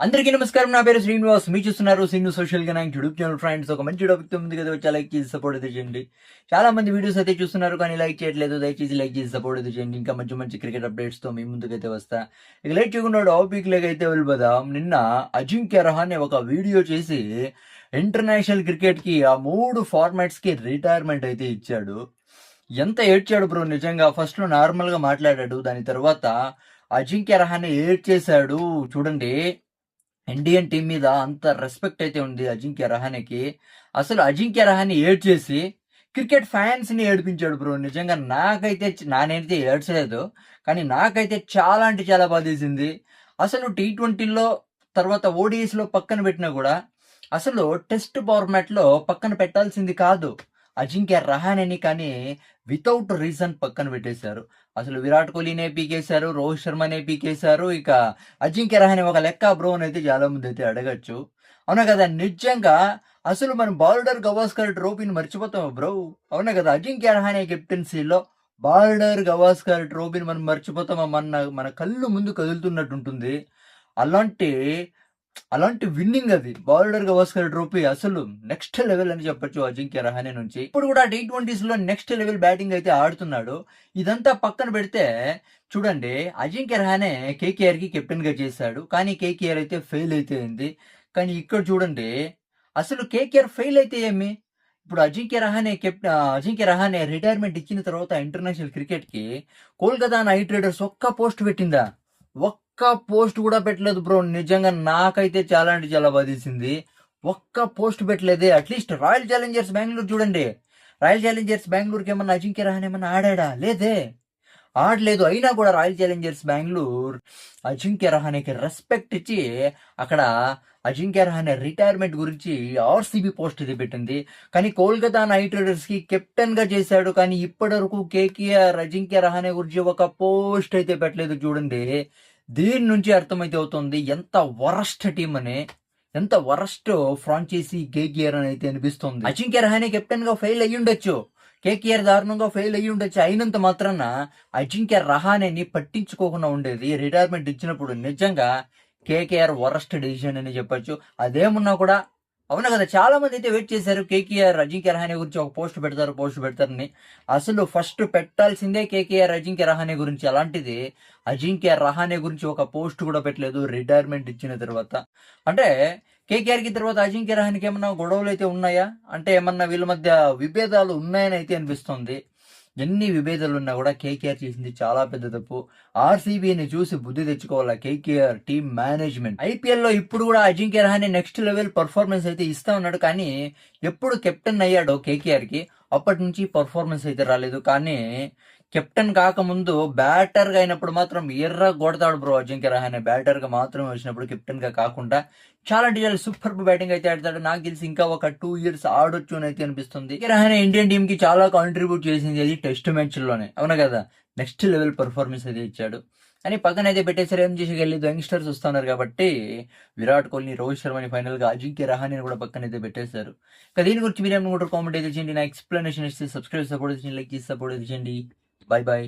అందరికీ నమస్కారం. నా పేరు శ్రీనివాస్. మీరు చూస్తున్నారు శ్రీను సోషల్ గనాంగ్ యూట్యూబ్ ఛానల్. ఫ్రెండ్స్, ఒక మంచి టాపిక్ ఉంది కదా, వచ్చి లైక్ చేసి సపోర్ట్ అయితే చేయండి. చాలా మంది వీడియోస్ అయితే చూస్తున్నారు కానీ లైక్ చేయట్లేదు. దయచేసి లైక్ చేసి సపోర్ట్ అయితే చేయండి. ఇంకా మంచి మంచి క్రికెట్ అప్డేట్స్ తో మీ ముందుకైతే వస్తా. ఇక లైక్ చేయకుండా టాపిక్ లేక అయితే వెళ్ళిపోదాం. నిన్న అజింక్య రహానే ఒక వీడియో చేసి ఇంటర్నేషనల్ క్రికెట్ కి ఆ 3 ఫార్మాట్స్ కి రిటైర్మెంట్ అయితే ఇచ్చాడు. ఎంత ఏడ్చాడు బ్రో నిజంగా. ఫస్ట్ లో నార్మల్ గా మాట్లాడాడు, దాని తర్వాత అజింక్య రహానే ఏడ్చేశాడు. చూడండి, ఇండియన్ టీం మీద అంత రెస్పెక్ట్ అయితే ఉంది అజింక్య రహానేకి. అసలు అజింక్య రహానే ఏడ్చేసి క్రికెట్ ఫ్యాన్స్ ని ఏడిపించాడు బ్రో. నిజంగా నాకైతే నేనైతే ఏడ్చలేదు, కానీ నాకైతే చాలా అంటే చాలా బాధేసింది. అసలు T20లో తర్వాత ఓడిఐస్ లో పక్కన పెట్టినా కూడా అసలు టెస్ట్ ఫార్మాట్ లో పక్కన పెట్టాల్సింది కాదు అజింక్య రహానేని, కానీ వితౌట్ రీజన్ పక్కన పెట్టేశారు. అసలు విరాట్ కోహ్లీనే పీకేశారు, రోహిత్ శర్మనే పీకేశారు. ఇక అజింక్య రహానే ఒక లెక్క బ్రో అని అయితే చాలా మంది అయితే అడగచ్చు. అవునా కదా? నిజంగా అసలు మనం బాల్డర్ గవాస్కర్ ట్రోఫీని మర్చిపోతాం బ్రో. అవునా కదా? అజింక్య రహానే కెప్టెన్సీలో బాల్డర్ గవాస్కర్ ట్రోఫీని మనం మర్చిపోతామా? మన కళ్ళు ముందు కదులుతున్నట్టు ఉంటుంది. అలాంటి అలాంటి విన్నింగ్ అది బాల్డర్ గవాస్కర్ ట్రోఫీ. అసలు నెక్స్ట్ లెవెల్ అని చెప్పొచ్చు అజింక్య రహానే నుంచి. ఇప్పుడు కూడా T20s లో నెక్స్ట్ లెవెల్ బ్యాటింగ్ అయితే ఆడుతున్నాడు. ఇదంతా పక్కన పెడితే చూడండి, అజింక్య రహానే కేకేఆర్ కి కెప్టెన్ గా చేశాడు, కానీ కేకేఆర్ అయితే ఫెయిల్ అయితే అయింది. కానీ ఇక్కడ చూడండి, అసలు కేకేఆర్ ఫెయిల్ అయితే ఏమి, ఇప్పుడు అజింక్య రహానే రిటైర్మెంట్ ఇచ్చిన తర్వాత ఇంటర్నేషనల్ క్రికెట్ కి కోల్కతా నైట్ రైడర్స్ ఒక్క పోస్ట్ పెట్టిందా? ఒక్క పోస్ట్ కూడా పెట్టలేదు బ్రో. నిజంగా నాకైతే చాలా అంటే చాలా బాధేసింది. ఒక్క పోస్ట్ పెట్టలేదే. అట్లీస్ట్ రాయల్ ఛాలెంజర్స్ బెంగళూరు చూడండి, రాయల్ ఛాలెంజర్స్ బెంగళూరుకి ఏమన్నా అజింక్య రహానే ఏమన్నా ఆడాడా? లేదే, ఆడలేదు. అయినా కూడా రాయల్ ఛాలెంజర్స్ బెంగళూరు అజింక్య రహానేకి రెస్పెక్ట్ ఇచ్చి అక్కడ అజింక్య రహానే రిటైర్మెంట్ గురించి ఆర్సీబీ పోస్ట్ ఇది పెట్టింది. కానీ కోల్కతా నైట్ రైడర్స్ కి కెప్టెన్ గా చేశాడు, కానీ ఇప్పటి వరకు కేకేఆర్ అజింక్య రహానే గురించి ఒక పోస్ట్ అయితే పెట్టలేదు. చూడండి, దీని నుంచి అర్థమైతే అవుతుంది ఎంత వరస్ట్ టీం అని, ఎంత వరస్ట్ ఫ్రాంచైజీ కేకేఆర్ అని అయితే అనిపిస్తుంది. అజింక్య రహానే కెప్టెన్ గా ఫెయిల్ అయ్యి ఉండొచ్చు, కేకేఆర్ దారుణంగా ఫెయిల్ అయ్యి ఉండొచ్చు. అయినంత మాత్రాన అజింక్య రహానేని పట్టించుకోకుండా ఉండేది. రిటైర్మెంట్ ఇచ్చినప్పుడు నిజంగా కేకేఆర్ వరస్ట్ డెసిషన్ అని చెప్పొచ్చు. అదేమున్నా కూడా అవునా కదా, చాలా మంది అయితే వెయిట్ చేశారు కేకేఆర్ అజింక్య రహానే గురించి ఒక పోస్ట్ పెడతారని. అసలు ఫస్ట్ పెట్టాల్సిందే కేకేఆర్ అజింక్య రహానే గురించి. అలాంటిది అజింక్య రహానే గురించి ఒక పోస్ట్ కూడా పెట్టలేదు రిటైర్మెంట్ ఇచ్చిన తర్వాత. అంటే కేకేఆర్ కి తర్వాత అజింక్య రహానేకి ఏమన్నా గొడవలు అయితే ఉన్నాయా అంటే, ఏమన్నా వీళ్ళ మధ్య విభేదాలు ఉన్నాయని అయితే అనిపిస్తుంది. ఎన్ని విభేదాలు ఉన్నా కూడా కేకేఆర్ చేసింది చాలా పెద్ద తప్పు. ఆర్సీబీని చూసి బుద్ధి తెచ్చుకోవాలా కేకేఆర్ టీమ్ మేనేజ్మెంట్. ఐపీఎల్ లో ఇప్పుడు కూడా Ajinkya Rahane next level performance అయితే ఇస్తా ఉన్నాడు, కానీ ఎప్పుడు కెప్టెన్ అయ్యాడో కేకేఆర్ కి అప్పటి నుంచి పర్ఫార్మెన్స్ అయితే రాలేదు. కానీ కెప్టెన్ కాకముందు బ్యాటర్ గా అయినప్పుడు మాత్రం ఎర్ర కొడతాడు బ్రో అజింక్య రహానే. బ్యాటర్ గా మాత్రమే వచ్చినప్పుడు, కెప్టెన్ గా కాకుండా చాలా అంటే చాలా సూపర్ బ్యాటింగ్ అయితే ఆడతాడు. నాకు తెలిసి ఇంకా ఒక 2 years ఆడొచ్చు అని అయితే అనిపిస్తుంది. రహానే ఇండియన్ టీమ్ కి చాలా కాంట్రిబ్యూట్ చేసింది అది టెస్ట్ మ్యాచ్ లోనే. అవునా కదా? నెక్స్ట్ లెవెల్ పర్ఫార్మెన్స్ అయితే ఇచ్చాడు. అని పక్కన అయితే పెట్టేసారు. ఏం చేసి వెళ్ళి యంగ్స్టర్స్ వస్తున్నారు కాబట్టి విరాట్ కోహ్లీ, రోహిత్ శర్మని ఫైనల్ గా అజింక్య రహానేని కూడా పక్కన అయితే పెట్టేశారు. దీని గురించి మీరు ఏమనుకుంటారు కామెంట్ అయితే చేయండి. నా ఎక్స్ప్లెనేషన్ ఇస్తే సబ్స్క్రైబ్ సపోర్ట్ చేయండి, లైక్ చేసి సపోర్ట్ చేయండి. Bye bye.